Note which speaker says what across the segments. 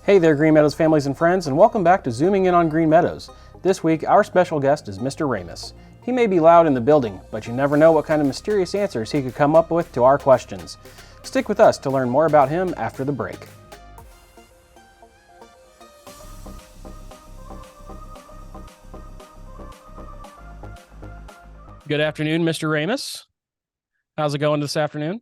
Speaker 1: Hey there, Green Meadows families and friends, and welcome back to Zooming In on Green Meadows. This week, our special guest is Mr. Ramos. He may be loud in the building, but you never know what kind of mysterious answers he could come up with to our questions. Stick with us to learn more about him after the break. Good afternoon, Mr. Ramos. How's it going this afternoon?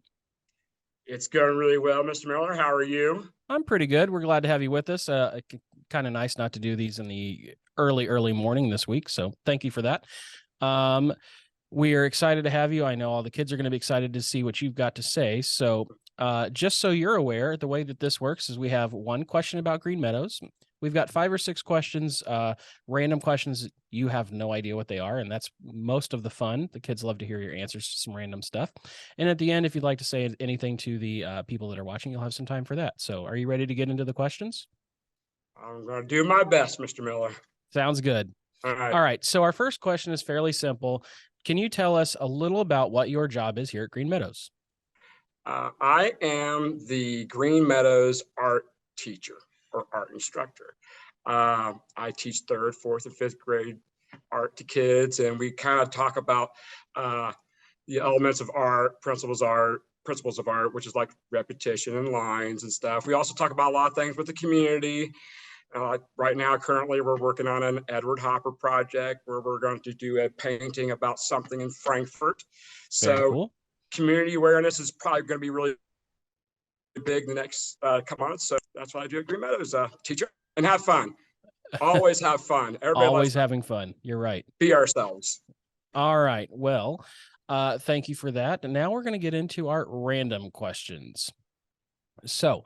Speaker 2: It's going really well, Mr. Miller. How are you?
Speaker 1: I'm pretty good. We're glad to have you with us. Kind of nice not to do these in the early morning this week, so thank you for that. We are excited to have you. I know all the kids are going to be excited to see what you've got to say. So just so you're aware, the way that this works is we have one question about Green Meadows. We've got 5 or 6 questions, random questions. You have no idea what they are, and that's most of the fun. The kids love to hear your answers to some random stuff. And at the end, if you'd like to say anything to the people that are watching, you'll have some time for that. So are you ready to get into the questions?
Speaker 2: I'm going to do my best, Mr. Miller.
Speaker 1: Sounds good.
Speaker 2: All
Speaker 1: right. So our first question is fairly simple. Can you tell us a little about what your job is here at Green Meadows?
Speaker 2: I am the Green Meadows art teacher or art instructor. I teach 3rd, 4th, and 5th grade art to kids, and we kind of talk about the elements of art, principles of art, which is like repetition and lines and stuff. We also talk about a lot of things with the community. Right now, currently, we're working on an Edward Hopper project where we're going to do a painting about something in Frankfurt. So
Speaker 1: cool.
Speaker 2: Community awareness is probably going to be really big the next couple months. So that's what I do at Green Meadows, teacher, and have fun. Always have fun.
Speaker 1: Everybody always having fun. You're right.
Speaker 2: Be ourselves.
Speaker 1: All right. Well, thank you for that. And now we're going to get into our random questions. So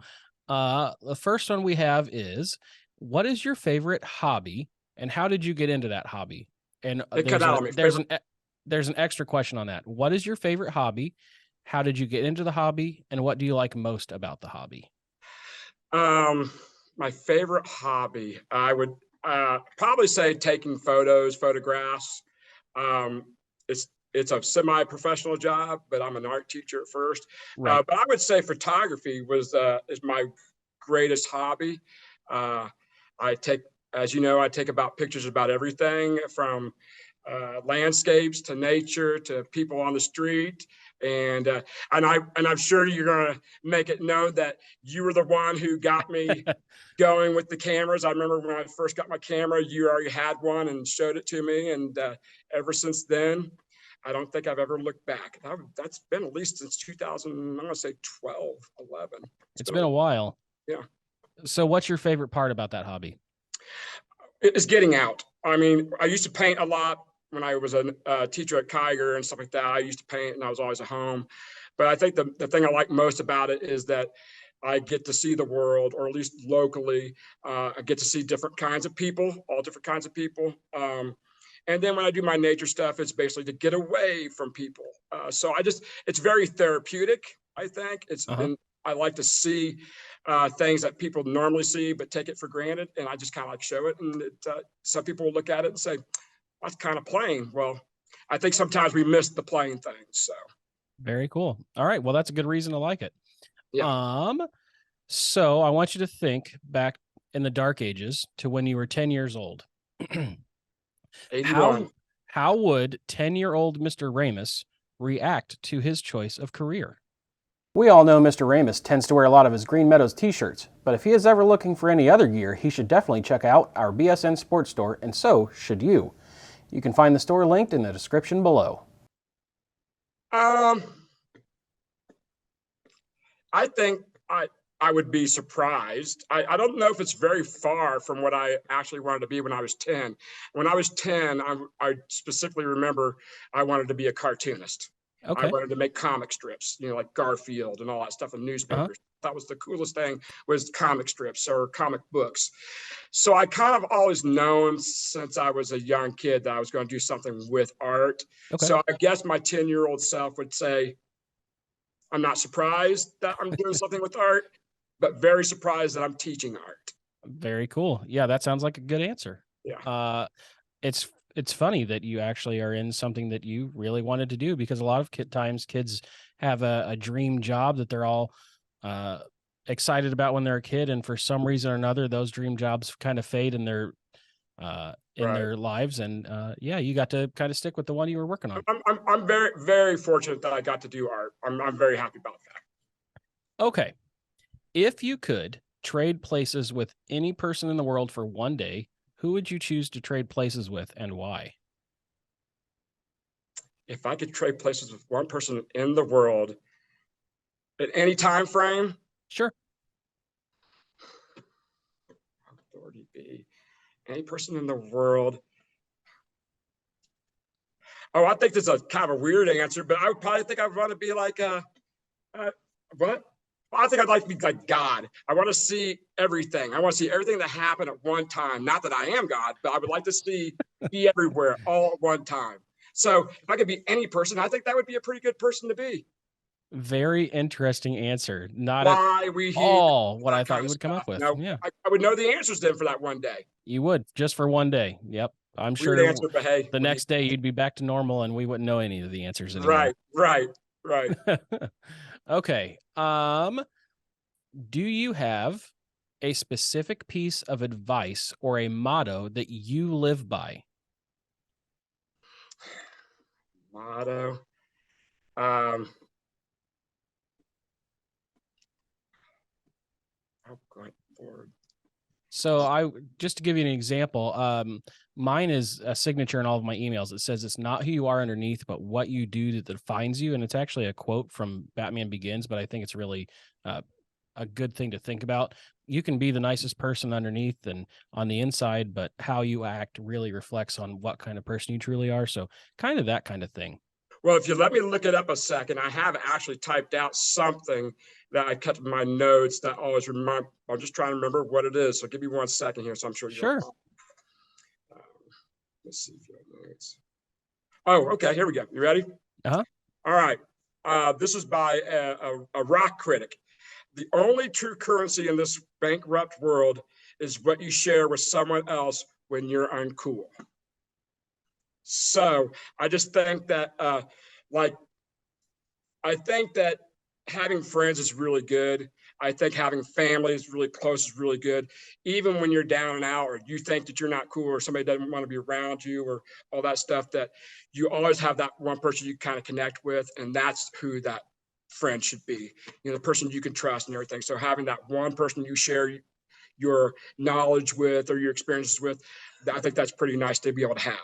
Speaker 1: the first one we have is, what is your favorite hobby and how did you get into that hobby? And there's an extra question on that. What is your favorite hobby? How did you get into the hobby? And what do you like most about the hobby?
Speaker 2: My favorite hobby, I would probably say taking photographs. It's a semi-professional job, but I'm an art teacher at first. Right. But I would say photography is my greatest hobby. As you know, I take about pictures about everything from landscapes to nature to people on the street. And I'm sure you're going to make it known that you were the one who got me going with the cameras. I remember when I first got my camera, you already had one and showed it to me. And ever since then, I don't think I've ever looked back. That's been at least since 2000, I'm going to say 12, 11.
Speaker 1: It's been a while.
Speaker 2: Yeah.
Speaker 1: So what's your favorite part about that hobby?
Speaker 2: It's getting out. I mean, I used to paint a lot when I was a teacher at Kiger and stuff like that. I used to paint and I was always at home. But I think the thing I like most about it is that I get to see the world, or at least locally. I get to see different kinds of people, all different kinds of people. And then when I do my nature stuff, it's basically to get away from people. So it's very therapeutic, I think. I like to see things that people normally see, but take it for granted. And I just kind of like show it. And some people will look at it and say, that's kind of plain. Well, I think sometimes we miss the plain things. So
Speaker 1: very cool. All right. Well, that's a good reason to like it.
Speaker 2: Yeah.
Speaker 1: So I want you to think back in the dark ages to when you were 10 years old.
Speaker 2: 81.
Speaker 1: How would 10-year-old Mr. Ramos react to his choice of career? We all know Mr. Ramos tends to wear a lot of his Green Meadows t-shirts, but if he is ever looking for any other gear, he should definitely check out our BSN sports store, and so should you. You can find the store linked in the description below.
Speaker 2: I think I would be surprised. I don't know if it's very far from what I actually wanted to be when I was 10. When I was 10, I specifically remember I wanted to be a cartoonist. Okay. I wanted to make comic strips, like Garfield and all that stuff in newspapers. That was the coolest thing, was comic strips or comic books. So I kind of always known since I was a young kid that I was going to do something with art. Okay. So I guess my 10-year-old self would say, I'm not surprised that I'm doing something with art, but very surprised that I'm teaching art.
Speaker 1: Very cool. Yeah, that sounds like a good answer.
Speaker 2: Yeah.
Speaker 1: It's funny that you actually are in something that you really wanted to do, because a lot of times kids have a dream job that they're all excited about when they're a kid, and for some reason or another, those dream jobs kind of fade in their
Speaker 2: Right.
Speaker 1: lives. And yeah, you got to kind of stick with the one you were working on.
Speaker 2: I'm very, very fortunate that I got to do art. I'm very happy about that.
Speaker 1: Okay. If you could trade places with any person in the world for one day, who would you choose to trade places with and why?
Speaker 2: If I could trade places with one person in the world at any time frame,
Speaker 1: Sure.
Speaker 2: authority be any person in the world. Oh, I think this is a kind of a weird answer, but I would probably think I'd want to be like what? I think I'd like to be like God. I want to see everything. I want to see everything that happened at one time. Not that I am God, but I would like to be everywhere all at one time. So if I could be any person, I think that would be a pretty good person to be.
Speaker 1: Very interesting answer. Not at
Speaker 2: Why we here,
Speaker 1: all what I
Speaker 2: that
Speaker 1: thought
Speaker 2: kind
Speaker 1: you
Speaker 2: of
Speaker 1: would come
Speaker 2: stuff.
Speaker 1: up with.
Speaker 2: No,
Speaker 1: Yeah,
Speaker 2: I would know the answers then for that one day.
Speaker 1: you would, just for one day. Yep. I'm
Speaker 2: Weird
Speaker 1: sure
Speaker 2: answer, but hey,
Speaker 1: the next day you'd be back to normal and we wouldn't know any of the answers anymore.
Speaker 2: Right.
Speaker 1: Okay. Do you have a specific piece of advice or a motto that you live by?
Speaker 2: Motto. Um, oh, good Lord.
Speaker 1: So just to give you an example, mine is a signature in all of my emails. It says it's not who you are underneath, but what you do that defines you. And it's actually a quote from Batman Begins, but I think it's really a good thing to think about. You can be the nicest person underneath and on the inside, but how you act really reflects on what kind of person you truly are. So kind of that kind of thing.
Speaker 2: Well, if you let me look it up a second, I have actually typed out something that I kept in my notes that always remind. I'm just trying to remember what it is. So give me 1 second here. So I'm sure you'll.
Speaker 1: Sure.
Speaker 2: Let's see if you have notes. Oh, okay. Here we go. You ready?
Speaker 1: Uh-huh.
Speaker 2: All right. This is by a rock critic. The only true currency in this bankrupt world is what you share with someone else when you're uncool. So I just think that, like, I think that having friends is really good. I think having family is really close is really good. Even when you're down and out, or you think that you're not cool, or somebody doesn't want to be around you, or all that stuff, that you always have that one person you kind of connect with, and that's who that friend should be. You know, the person you can trust and everything. So having that one person you share your knowledge with or your experiences with, I think that's pretty nice to be able to have.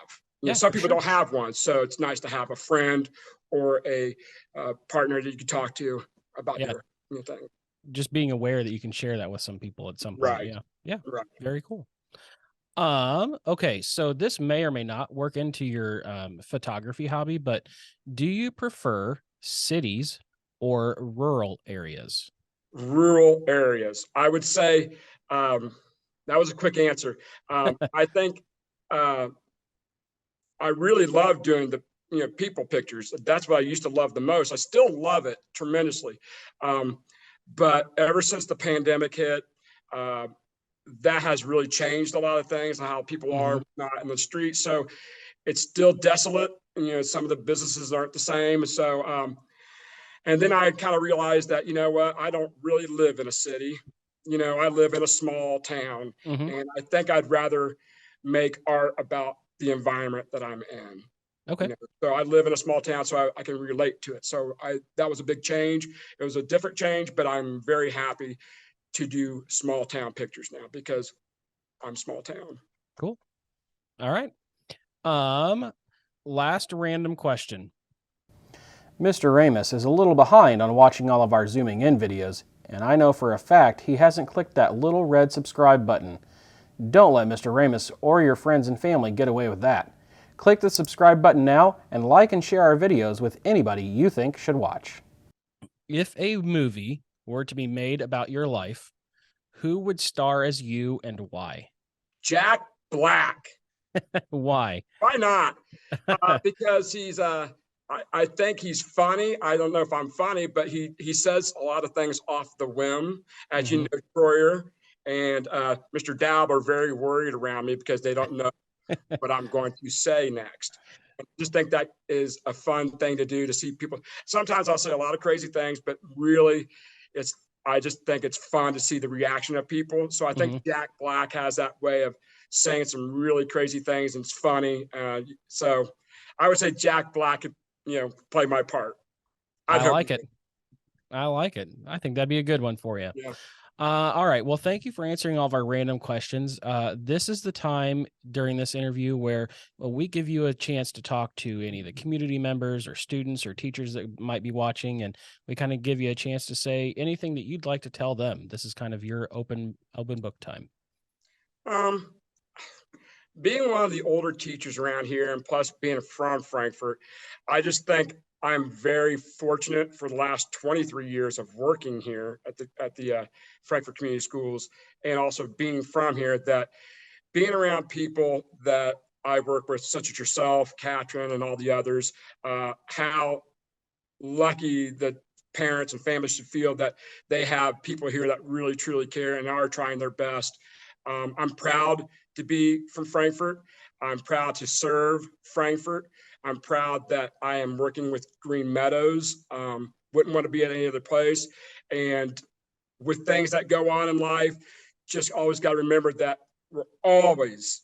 Speaker 2: You know,
Speaker 1: Yeah,
Speaker 2: some
Speaker 1: for
Speaker 2: people
Speaker 1: sure.
Speaker 2: don't have one, so it's nice to have a friend or a partner that you can talk to about
Speaker 1: Yeah.
Speaker 2: your thing.
Speaker 1: Just being aware that you can share that with some people at some point.
Speaker 2: Right.
Speaker 1: Yeah. Yeah.
Speaker 2: Right.
Speaker 1: Very cool. Okay, so this may or may not work into your photography hobby, but do you prefer cities or rural areas?
Speaker 2: Rural areas. I would say that was a quick answer. I think I really love doing the people pictures. That's what I used to love the most. I still love it tremendously, but ever since the pandemic hit, uh, that has really changed a lot of things and how people
Speaker 1: Hmm.
Speaker 2: are not in the streets. So it's still desolate. Some of the businesses aren't the same. So, and then I kind of realized that what, I don't really live in a city. I live in a small town,
Speaker 1: Hmm.
Speaker 2: and I think I'd rather make art about the environment that I'm in.
Speaker 1: Okay.
Speaker 2: So I live in a small town, so I can relate to it. So that was a big change. It was a different change, but I'm very happy to do small town pictures now because I'm small town.
Speaker 1: Cool. All right. Um, Last random question. Mr. Ramos is a little behind on watching all of our zooming in videos, and I know for a fact he hasn't clicked that little red subscribe button. Don't let Mr. Ramos or your friends and family get away with that. Click the subscribe button now and like and share our videos with anybody you think should watch. If a movie were to be made about your life, who would star as you and why?
Speaker 2: Jack Black.
Speaker 1: Why?
Speaker 2: Why not? Because I think he's funny. I don't know if I'm funny, but he says a lot of things off the whim. As you
Speaker 1: Hmm.
Speaker 2: know, Troyer and Mr. Dowd are very worried around me because they don't know what I'm going to say next. I just think that is a fun thing to do, to see people. Sometimes I'll say a lot of crazy things, but really, it's I just think it's fun to see the reaction of people. So I think Jack Black has that way of saying some really crazy things and it's funny. So I would say Jack Black could, play my part.
Speaker 1: I like it. I like it. I think that'd be a good one for you.
Speaker 2: Yeah.
Speaker 1: All right. Well, thank you for answering all of our random questions. This is the time during this interview where we give you a chance to talk to any of the community members or students or teachers that might be watching, and we kind of give you a chance to say anything that you'd like to tell them. This is kind of your open book time.
Speaker 2: Being one of the older teachers around here, and plus being from Frankfort, I just think I'm very fortunate for the last 23 years of working here at the Frankfort Community Schools, and also being from here, that being around people that I work with, such as yourself, Katrin, and all the others, how lucky the parents and families should feel that they have people here that really, truly care and are trying their best. I'm proud to be from Frankfort. I'm proud to serve Frankfort. I'm proud that I am working with Green Meadows. Wouldn't want to be at any other place. And with things that go on in life, just always got to remember that we're always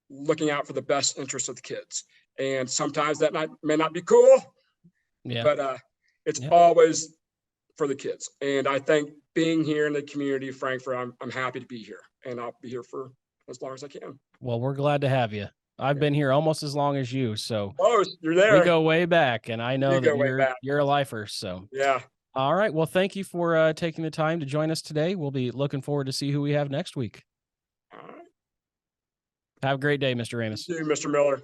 Speaker 2: looking out for the best interest of the kids. And sometimes that may not be cool, but it's always for the kids. And I think being here in the community of Frankfort, I'm happy to be here, and I'll be here for as long as I can.
Speaker 1: Well, we're glad to have you. I've been here almost as long as you, so
Speaker 2: you're there.
Speaker 1: We go way back, and I know that you're a lifer. So
Speaker 2: yeah.
Speaker 1: All right. Well, thank you for taking the time to join us today. We'll be looking forward to see who we have next week.
Speaker 2: All right.
Speaker 1: Have a great day, Mr. Ramos.
Speaker 2: You too, Mr. Miller.